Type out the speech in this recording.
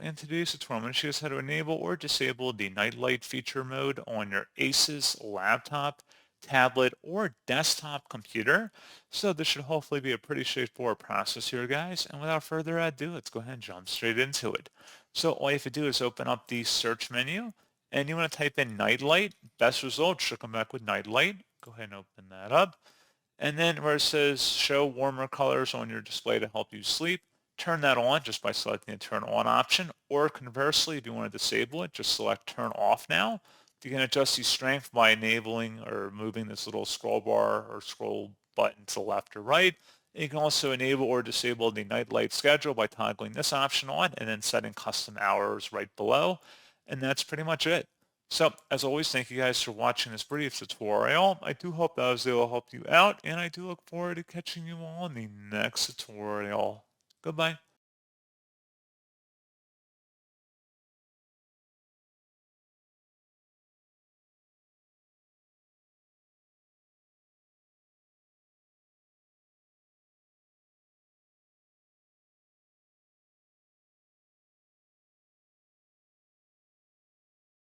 In today's tutorial, I'm going to show you how to enable or disable the night light feature mode on your ASUS laptop, tablet, or desktop computer. So this should hopefully be a pretty straightforward process here, guys. And without further ado, let's go ahead and jump straight into it. So all you have to do is open up the search menu, and you want to type in night light. Best result should come back with night light. Go ahead and open that up. And then where it says show warmer colors on your display to help you sleep, turn that on just by selecting the turn on option, or conversely, if you want to disable it, just select turn off now. You can adjust the strength by enabling or moving this little scroll bar or scroll button to the left or right. You can also enable or disable the night light schedule by toggling this option on and then setting custom hours right below. And that's pretty much it. So, as always, thank you guys for watching this brief tutorial. I do hope that I was able to help you out, and I do look forward to catching you all in the next tutorial. Goodbye.